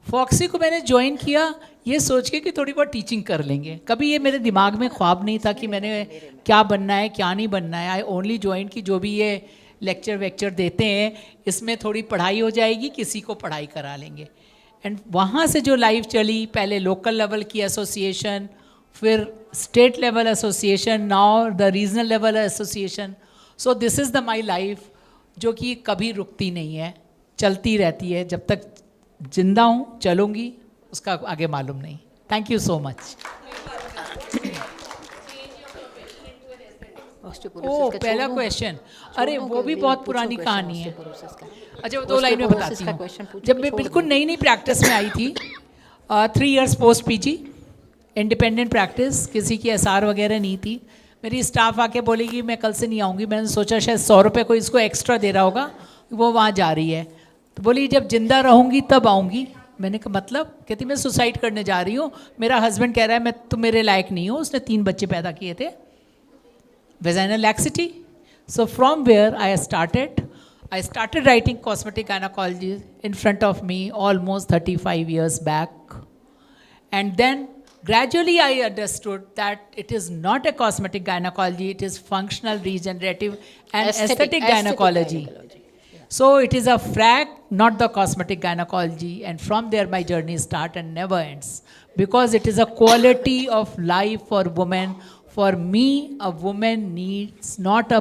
फॉक्सी को मैंने ज्वाइन किया ये सोच के कि थोड़ी बहुत टीचिंग कर लेंगे। कभी ये मेरे दिमाग में ख्वाब नहीं था कि मैंने क्या बनना है क्या नहीं बनना है। आई ओनली ज्वाइन कि जो भी ये लेक्चर वेक्चर देते हैं इसमें थोड़ी पढ़ाई हो जाएगी, किसी को पढ़ाई करा लेंगे। एंड वहाँ से जो लाइफ चली, पहले लोकल लेवल की एसोसिएशन, फिर state level association, now the regional level association. So this is the my life, जो कि कभी रुकती नहीं है, चलती रहती है। जब तक जिंदा हूँ चलूँगी, उसका आगे मालूम नहीं। Thank you so much. ओ पहला क्वेश्चन, अरे वो भी बहुत पुरानी कहानी है। अच्छा, 2 लाइन में बताती हूँ। जब मैं बिल्कुल नई नई प्रैक्टिस में आई थी, 3 years post PG, independent practice, किसी की SR वगैरह नहीं थी। मेरी स्टाफ आके बोलेगी मैं कल से नहीं आऊँगी। मैंने सोचा शायद 100 रुपये कोई इसको एक्स्ट्रा दे रहा होगा, वो वहाँ जा रही है। तो बोली जब जिंदा रहूँगी तब आऊँगी। मैंने कहा मतलब? कहती मैं सुसाइड करने जा रही हूँ, मेरा हस्बैंड कह रहा है मैं तुम मेरे लायक नहीं हो। उसने 3 बच्चे पैदा किए थे, vaginal laxity. So from where I started writing cosmetic gynecology in front of me almost 35 years back. And then gradually I understood that it is not a cosmetic gynecology, it is functional, regenerative and aesthetic gynecology. So it is a FRAG, not the cosmetic gynecology, and from there my journey starts and never ends, because it is a quality of life for women. For me, a woman needs not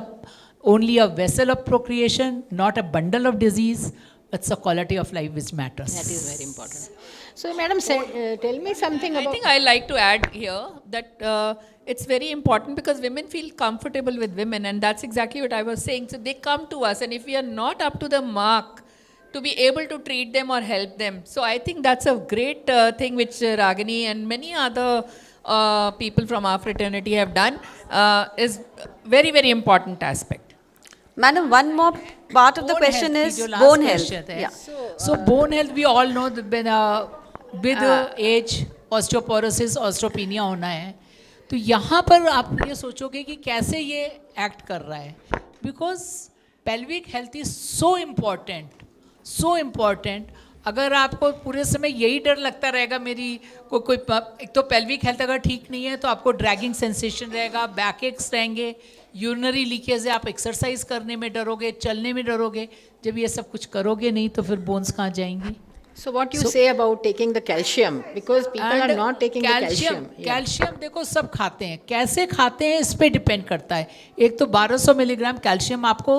only a vessel of procreation, not a bundle of disease. It's a quality of life which matters. That is very important. So, madam, tell me something about. I think I like to add here that it's very important because women feel comfortable with women, and that's exactly what I was saying. So they come to us, and if we are not up to the mark to be able to treat them or help them, so I think that's a great thing which Ragini and many other people from our fraternity have done, is very, very important aspect. Madam, one more part of the question is bone health. Yeah. So bone health, we all know that with age osteoporosis, osteopenia होना है। तो यहाँ पर आप ये सोचोगे कि कैसे ये एक्ट कर रहा है, because pelvic health is so important. अगर आपको पूरे समय यही डर लगता रहेगा मेरी कोई एक तो पेल्विक हेल्थ अगर ठीक नहीं है तो आपको ड्रैगिंग सेंसेशन रहेगा, बैक एक्स रहेंगे, यूरिनरी लीकेज है, आप एक्सरसाइज करने में डरोगे, चलने में डरोगे। जब ये सब कुछ करोगे नहीं तो फिर बोन्स कहाँ जाएंगी? So what you say about taking the calcium? Because people are not taking the calcium. Yeah. Calcium देखो सब खाते हैं, कैसे खाते हैं इस पे डिपेंड करता है. एक तो 1200 मिलीग्राम कैल्शियम आपको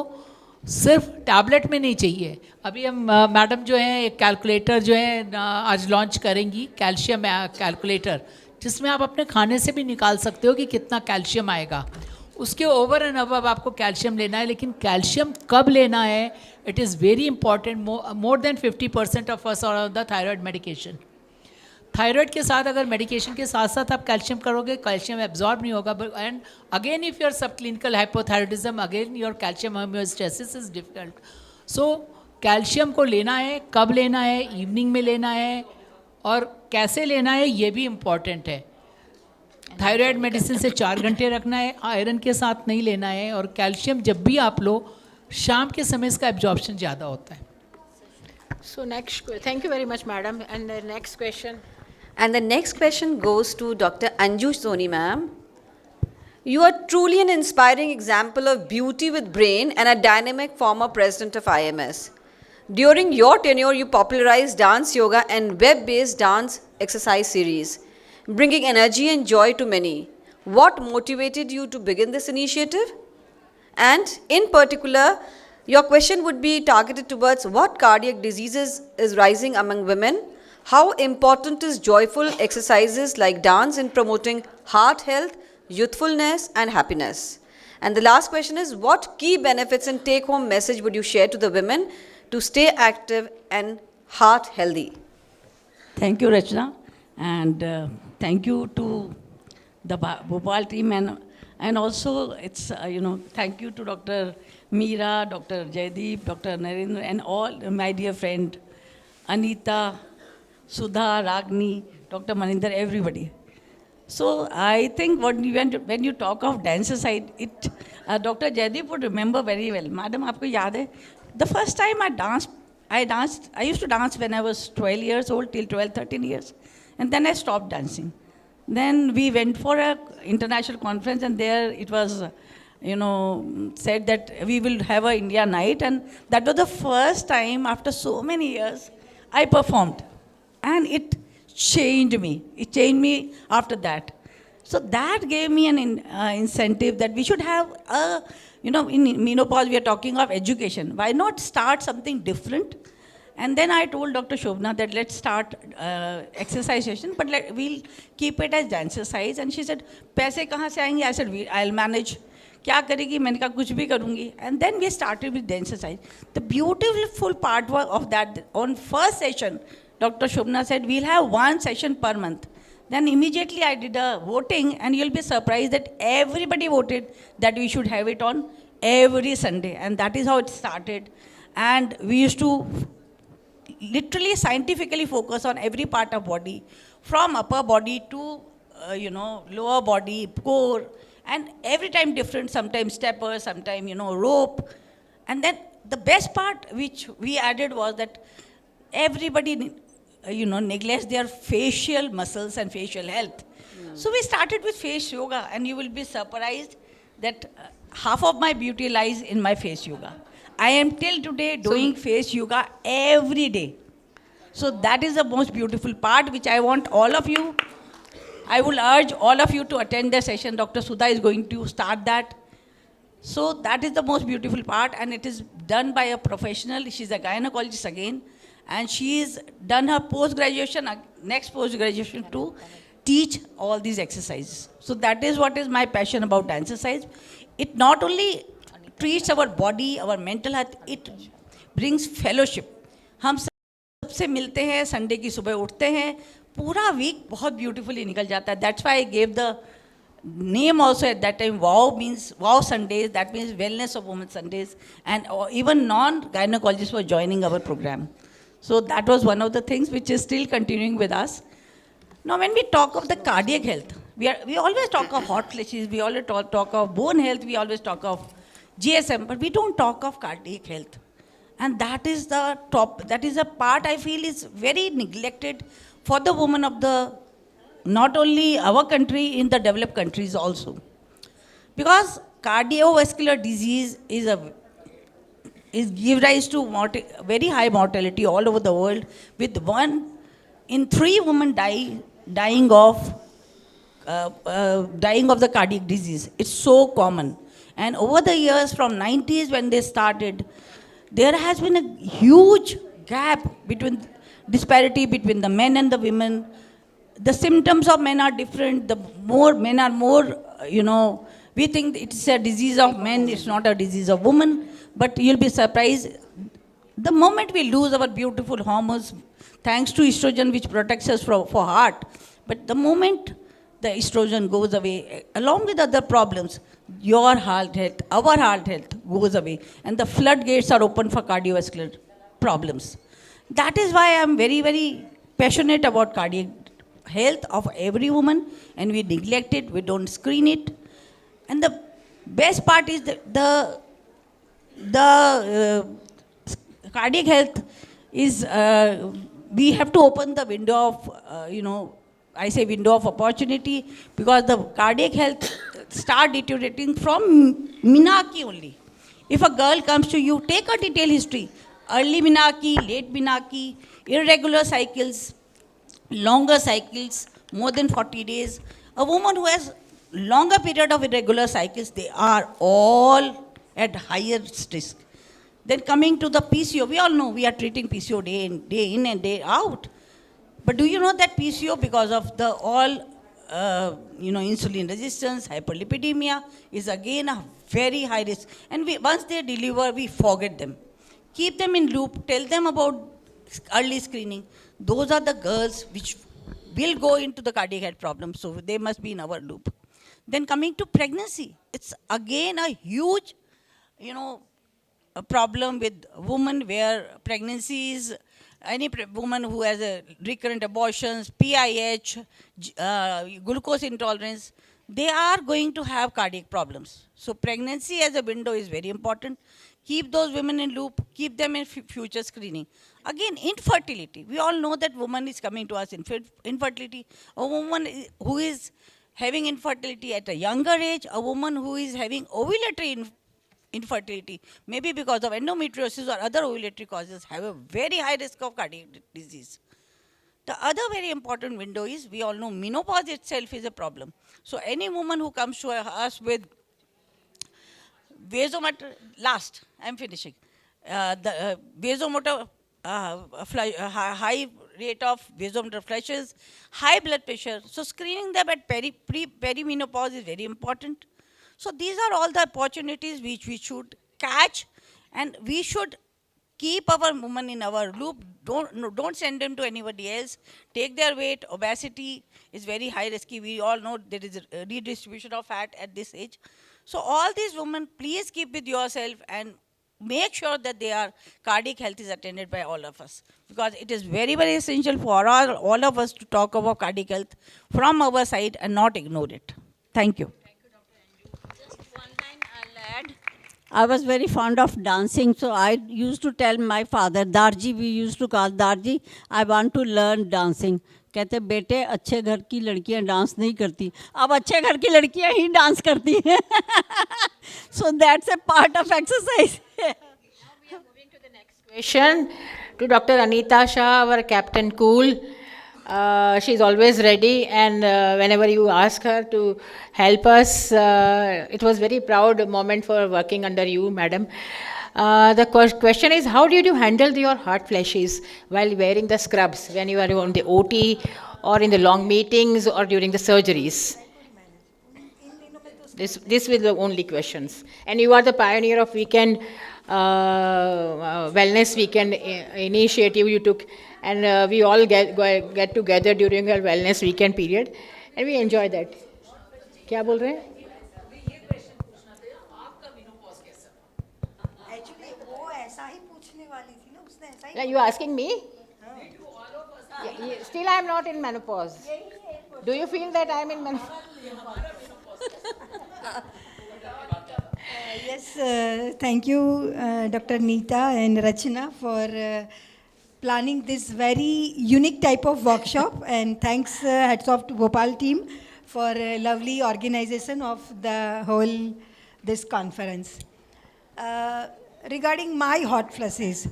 सिर्फ टैबलेट में नहीं चाहिए. अभी हम मैडम जो हैं एक कैलकुलेटर जो है आज लॉन्च करेंगी, कैल्शियम कैलकुलेटर, जिसमें आप अपने खाने से भी निकाल सकते हो कि कितना कैल्शियम आएगा. उसके ओवर एंड अबव आपको कैल्शियम लेना है, लेकिन कैल्शियम कब लेना है, it is very important. More than 50% of us are on the thyroid medication. Thyroid के साथ अगर मेडिकेशन के साथ साथ आप कैल्शियम करोगे, कैल्शियम एब्जॉर्ब नहीं होगा. एंड अगेन इफ योर सब clinical hypothyroidism, again your calcium homeostasis is difficult. So calcium को लेना है, कब लेना है, इवनिंग में लेना है और कैसे लेना है, ये भी इम्पॉर्टेंट है. थायराइड मेडिसिन से 4 घंटे रखना है, आयरन के साथ नहीं लेना है. और कैल्शियम जब भी आप लो, शाम के समय इसका एब्जॉर्प्शन ज़्यादा होता है. So next, thank you very much, madam. And the next question. And the next question goes to Dr. Anju Soni, ma'am. You are truly an inspiring example of beauty with brain and a dynamic former president of IMS. During your tenure, you popularized dance yoga and web-based dance exercise series, bringing energy and joy to many. What motivated you to begin this initiative? And in particular, your question would be targeted towards what cardiac diseases is rising among women. How important is joyful exercises like dance in promoting heart health, youthfulness and happiness? And the last question is, what key benefits and take-home message would you share to the women to stay active and heart healthy? Thank you, Rachna, and thank you to the Bhopal team, and also it's thank you to Dr. Meera, Dr. Jaideep, Dr. Narendra, and all my dear friend Anita, Sudha, Ragni, Dr. Maninder, everybody. So I think when you talk of dancer side, Dr. Jaideep would remember very well. Madam, आपको याद है? The first time I used to dance when I was 12 years old till 12, 13 years. And then I stopped dancing. Then we went for a international conference, and there it was, said that we will have a India night. And that was the first time after so many years I performed. And it changed me. It changed me after that. So that gave me an incentive that we should have in menopause we are talking of education. Why not start something different? And then I told Dr. Shobna that let's start exercise session, but we'll keep it as dance exercise. And she said, "Paise kahan se aayenge?" I said, "I'll manage." क्या करेगी? मैंने कहा कुछ भी करूँगी. And then we started with dance exercise. The beautiful part of that, on first session, Dr. Shobna said, we'll have one session per month. Then immediately I did a voting, and you'll be surprised that everybody voted that we should have it on every Sunday. And that is how it started. And we used to literally scientifically focus on every part of body, from upper body to, lower body, core, and every time different, sometimes stepper, sometimes, rope. And then the best part which we added was that everybody neglects their facial muscles and facial health. So we started with face yoga, and you will be surprised that half of my beauty lies in my face yoga. I am till today doing face yoga every day. So that is the most beautiful part, which I want all of you. I will urge all of you to attend the session. Dr. Sudha is going to start that. So that is the most beautiful part, and it is done by a professional. She's a gynecologist again. And she's done her post-graduation, next post-graduation to teach all these exercises. So that is what is my passion about dance exercise. It not only treats our body, our mental health, it brings fellowship. हम सबसे मिलते हैं, Sunday की सुबह उठते हैं, पूरा week बहुत ब्यूटीफुली निकल जाता है. That's why I gave the name also at that time. WOW means WOW Sundays. That means Wellness of Women Sundays. And even non-gynecologists were joining our program. So that was one of the things which is still continuing with us. Now, when we talk of the cardiac health, we always talk of hot flashes, we always talk of bone health, we always talk of GSM, but we don't talk of cardiac health. And that is the top, that is a part I feel is very neglected for the women of not only our country, in the developed countries also. Because cardiovascular disease is is give rise to very high mortality all over the world, with 1 in 3 women dying of the cardiac disease. It's so common. And over the years, from 90s when they started, there has been a huge gap between disparity between the men and the women. The symptoms of men are different. The more men are more, we think it's a disease of men, it's not a disease of women. But you'll be surprised, the moment we lose our beautiful hormones, thanks to estrogen, which protects us for heart, but the moment the estrogen goes away, along with other problems, your heart health, our heart health goes away, and the floodgates are open for cardiovascular problems. That is why I am very, very passionate about cardiac health of every woman, and we neglect it, we don't screen it. And the best part is that the cardiac health is, we have to open the window of, I say window of opportunity, because the cardiac health start deteriorating from menarche only. If a girl comes to you, take a detailed history. Early menarche, late menarche, irregular cycles, longer cycles, more than 40 days. A woman who has longer period of irregular cycles, they are all at higher risk. Then coming to the PCO, we all know we are treating PCO day in and day out. But do you know that PCO, because of the insulin resistance, hyperlipidemia, is again a very high risk. And once they deliver, we forget them. Keep them in loop, tell them about early screening. Those are the girls which will go into the cardiac health problems, so they must be in our loop. Then coming to pregnancy, it's again a huge, a problem with women where pregnancies, any woman who has a recurrent abortions, PIH, glucose intolerance, they are going to have cardiac problems. So pregnancy as a window is very important. Keep those women in loop, keep them in future screening. Again, infertility. We all know that woman is coming to us infertility. A woman who is having infertility at a younger age, a woman who is having ovulatory infertility, maybe because of endometriosis or other ovulatory causes, have a very high risk of cardiac disease. The other very important window is, we all know menopause itself is a problem. So any woman who comes to us with vasomotor, I'm finishing. The vasomotor, high rate of vasomotor flushes, high blood pressure. So screening them at perimenopause is very important. So these are all the opportunities which we should catch, and we should keep our women in our loop. Don't send them to anybody else. Take their weight. Obesity is very high risky. We all know there is a redistribution of fat at this age. So all these women, please keep with yourself and make sure that their cardiac health is attended by all of us, because it is very, very essential for all of us to talk about cardiac health from our side and not ignore it. Thank you. One line I'll add. I was very fond of dancing, so I used to tell my father, Darji, we used to call Darji, I want to learn dancing. कहते बेटे अच्छे घर की लड़कियां dance नहीं करती, अब अच्छे घर की लड़कियां ही डांस करती हैं. So that's a part of exercise. Question to Dr. Anita Shah, our Captain Cool. She's always ready, and whenever you ask her to help us, it was very proud moment for working under you, madam. The question is, how did you handle your hot flashes while wearing the scrubs when you are on the OT or in the long meetings or during the surgeries? This were the only questions. And you are the pioneer of weekend wellness weekend initiative you took, and we all get together during our wellness weekend period, and we enjoy that. क्या बोल रहे हैं? Are you asking me? Still, I am not in menopause. Do you feel that I am in menopause? Yes, thank you, Dr. Neeta and Rachna, for planning this very unique type of workshop. And thanks, hats off to Bhopal team for lovely organization of the whole this conference. regarding my hot flushes.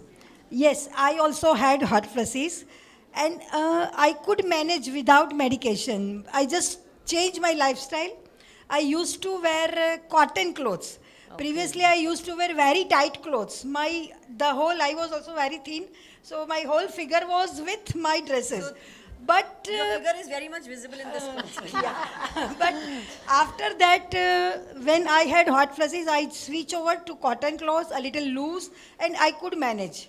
Yes, I also had hot flushes, and I could manage without medication. I just changed my lifestyle. I used to wear cotton clothes. Previously, I used to wear very tight clothes. I was also very thin, so my whole figure was with my dresses. But Your figure is very much visible in this picture. yeah. But after that, when I had hot flushes, I switch over to cotton clothes, a little loose, and I could manage.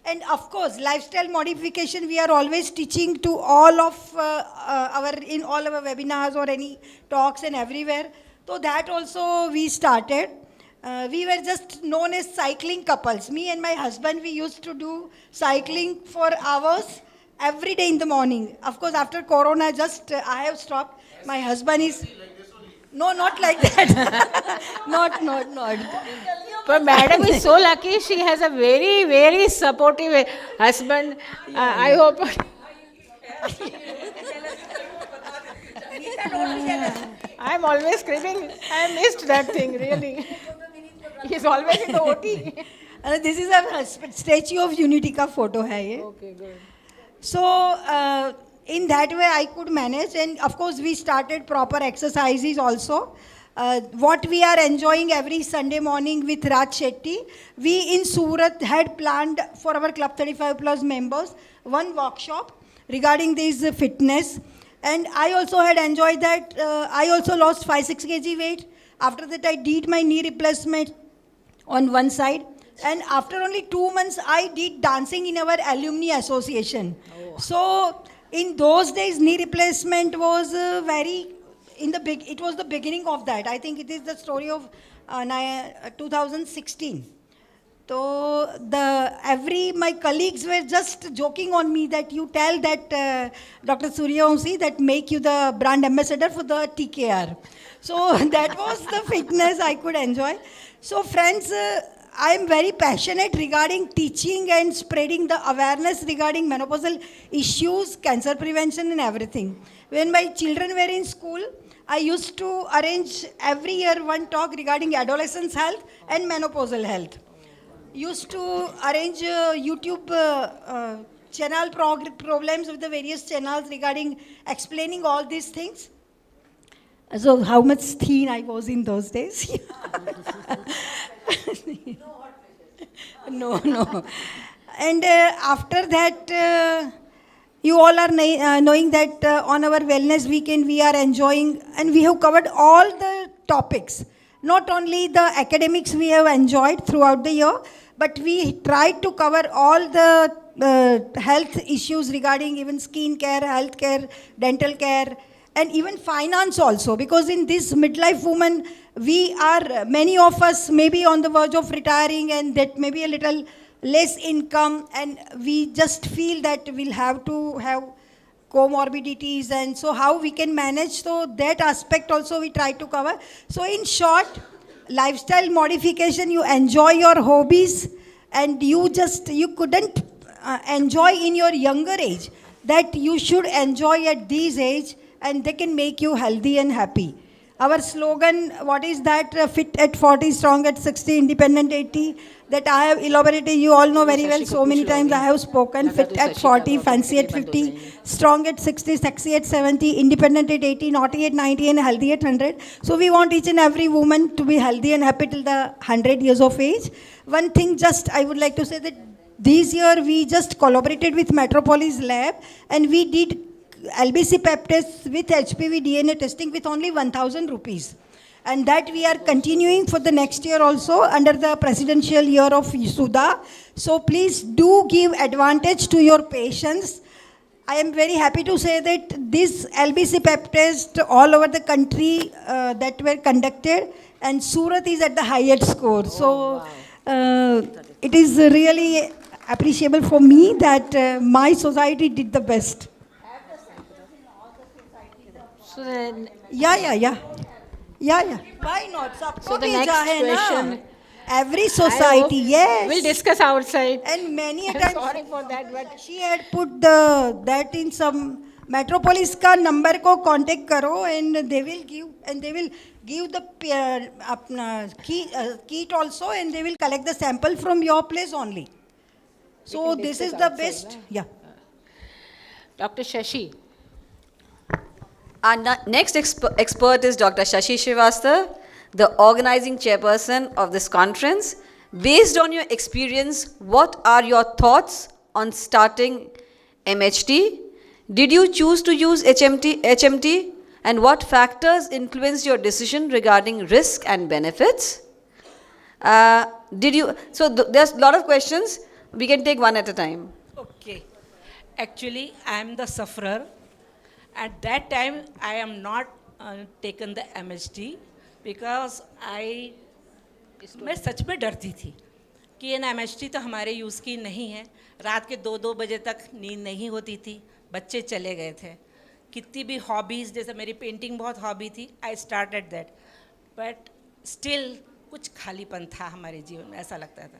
And of course, lifestyle modification we are always teaching to all of in all our webinars or any talks and everywhere. So that also we started. We were just known as cycling couples. Me and my husband, we used to do cycling for hours every day in the morning. Of course, after Corona, I have stopped. My husband is no, not like that. not. But madam is so lucky. She has a very, very supportive husband. I hope. I'm always screaming. I missed that thing, really. He's always in the OT. This is a Statue of Unity ka photo hai ye. Okay, good. So, in that way, I could manage. And of course, we started proper exercises also. What we are enjoying every Sunday morning with Raj Shetty, we in Surat had planned for our Club 35 Plus members one workshop regarding this fitness. And I also had enjoyed that. I also lost 5-6 kg weight. After that, I did my knee replacement on one side. And after only 2 months, I did dancing in our alumni association. Oh. So in those days, knee replacement was it was the beginning of that. I think it is the story of 2016. So my colleagues were just joking on me that you tell that Dr. Suryavamshi that make you the brand ambassador for the TKR. So that was the fitness I could enjoy. So friends, I am very passionate regarding teaching and spreading the awareness regarding menopausal issues, cancer prevention and everything. When my children were in school, I used to arrange every year one talk regarding adolescence health and menopausal health. Used to arrange YouTube channel problems with the various channels regarding explaining all these things. So how much thin I was in those days. No. And after that, you all are knowing that on our wellness weekend we are enjoying, and we have covered all the topics. Not only the academics we have enjoyed throughout the year, but we tried to cover all the health issues regarding even skin care, health care, dental care, and even finance also. Because in this midlife woman, many of us may be on the verge of retiring, and that may be a little less income, and we just feel that we'll have to have comorbidities, and so how we can manage. So that aspect also we try to cover. So in short, lifestyle modification, you enjoy your hobbies, and you couldn't enjoy in your younger age, that you should enjoy at this age, and they can make you healthy and happy. Our slogan, what is that? Fit at 40, strong at 60, independent 80. That I have elaborated, you all know very well, so many times I have spoken. Fit at 40, fancy at 50, strong at 60, sexy at 70, independent at 80, naughty at 90, and healthy at 100. So we want each and every woman to be healthy and happy till the 100 years of age. One thing I would like to say that this year we just collaborated with Metropolis Lab, and we did LBC pep tests with HPV DNA testing with only 1,000 rupees. And that we are continuing for the next year also under the presidential year of Sudha. So please do give advantage to your patients. I am very happy to say that this LBC pep test all over the country that were conducted, and Surat is at the highest score. So it is really appreciable for me that my society did the best. So then, Yeah. Why not? So the next question, Every society, yes. we'll discuss outside. And many a I'm times, sorry for that, but she had put that in some Metropolis ka number ko contact karo, and they will give, and they will give the kit also, and they will collect the sample from your place only. So can this is discuss the outside, best. na? Yeah. Dr. Shashi. Our next expert is Dr. Shashi Srivastava, the organizing chairperson of this conference. Based on your experience, what are your thoughts on starting MHT? Did you choose to use HMT? And what factors influenced your decision regarding risk and benefits? There's a lot of questions. We can take one at a time. Okay. Actually, I am the sufferer. At that time, I am not taken the MHT because मैं सच में डरती थी कि ये ना MHT तो हमारे use की नहीं है. रात के 2-2 बजे तक नींद नहीं होती थी. बच्चे चले गए थे. कितनी भी हॉबीज़, जैसे मेरी पेंटिंग बहुत हॉबी थी, I started that, but still कुछ खालीपन था हमारे जीवन में, ऐसा लगता था.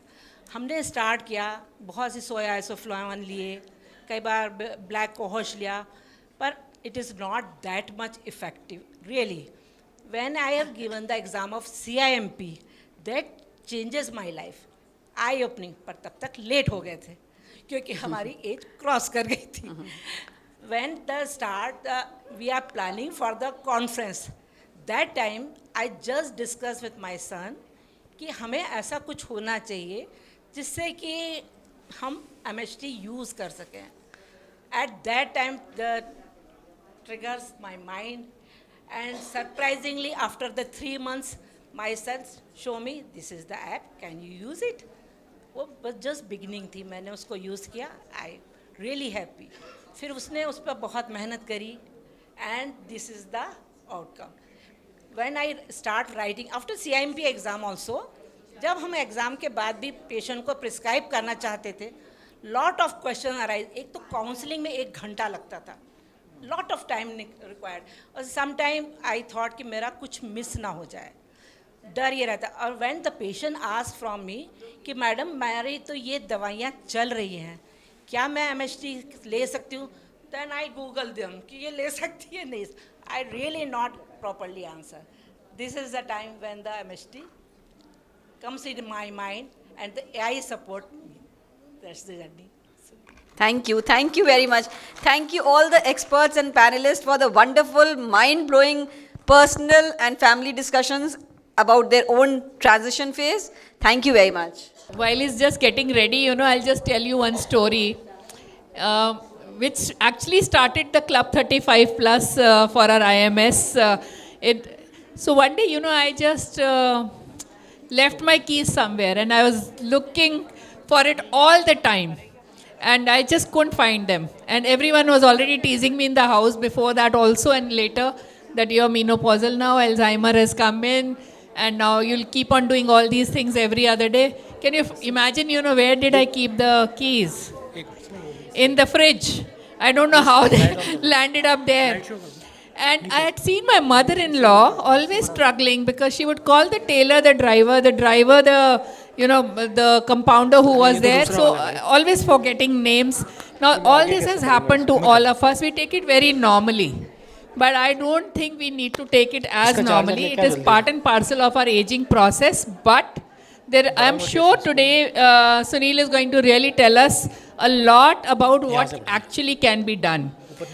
हमने स्टार्ट किया, बहुत सी सोया आइसोफ्लावन लिए, कई बार ब्लैक कोहोश लिया, पर it is not that much effective, really. When I have given the exam of CIMP, that changes my life. Eye opening, पर तब तक लेट हो गए थे, क्योंकि हमारी एज क्रॉस कर गई थी. When we are planning for the conference, that time I just discussed with my son कि हमें ऐसा कुछ होना चाहिए जिससे कि हम MHT यूज़ कर सकें. At that time, the triggers my mind, and surprisingly after the 3 months my son show me, this is the app, can you use it? वो बस just beginning थी, मैंने उसको यूज़ किया, I really happy. फिर उसने उस पर बहुत मेहनत करी, and this is the outcome. When I start writing after CIMP exam also, जब हम एग्ज़ाम के बाद भी पेशेंट को प्रिस्क्राइब करना चाहते थे, lot of question arise. एक तो काउंसलिंग में 1 घंटा लगता था, lot of time required, और sometime I thought कि मेरा कुछ मिस ना हो जाए, डर ये रहता. और when the patient asked from me कि मैडम मेरी तो ये दवाइयाँ चल रही हैं, क्या मैं MHT ले सकती हूँ, then I Google them कि ये ले सकती है नहीं. I really not properly answer. This is the time when the MHT comes in my mind and the AI support me. That's the journey. Thank you very much. Thank you all the experts and panelists for the wonderful, mind-blowing personal and family discussions about their own transition phase. Thank you very much. While he's just getting ready, I'll just tell you one story, which actually started the Club 35 Plus for our IMS. So one day, I just left my keys somewhere, and I was looking for it all the time, and I just couldn't find them. And everyone was already teasing me in the house before that also, and later that you're menopausal now, Alzheimer has come in, and now you'll keep on doing all these things every other day. Can you imagine, where did I keep the keys? In the fridge. I don't know how they landed up there. And I had seen my mother-in-law always struggling because she would call the tailor the driver, the compounder who was there. So always forgetting names. Now all this has happened to all of us. We take it very normally. But I don't think we need to take it as normally. It is part and parcel of our aging process. But I'm sure today Sunil is going to really tell us a lot about what actually can be done.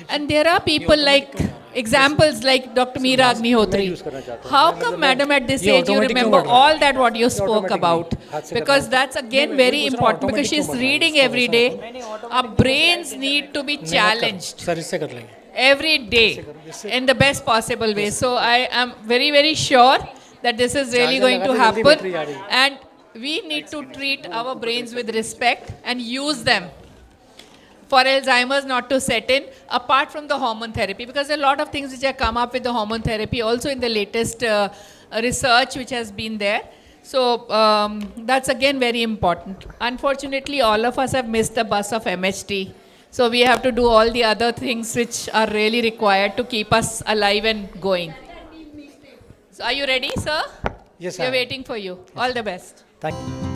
And there are people like, examples like Dr. Meera Agnihotri. How come, madam, at this age you remember all that what you spoke about? Because that's again very important, because she's reading every day. Our brains need to be challenged every day in the best possible way. So I am very, very sure that this is really going to happen. And we need to treat our brains with respect and use them for Alzheimer's not to set in, apart from the hormone therapy, because there are a lot of things which have come up with the hormone therapy also in the latest research which has been there. So that's again very important. Unfortunately, all of us have missed the bus of MHT. So we have to do all the other things which are really required to keep us alive and going. So are you ready, sir? Yes, we are I am. waiting for you. All the best. Thank you.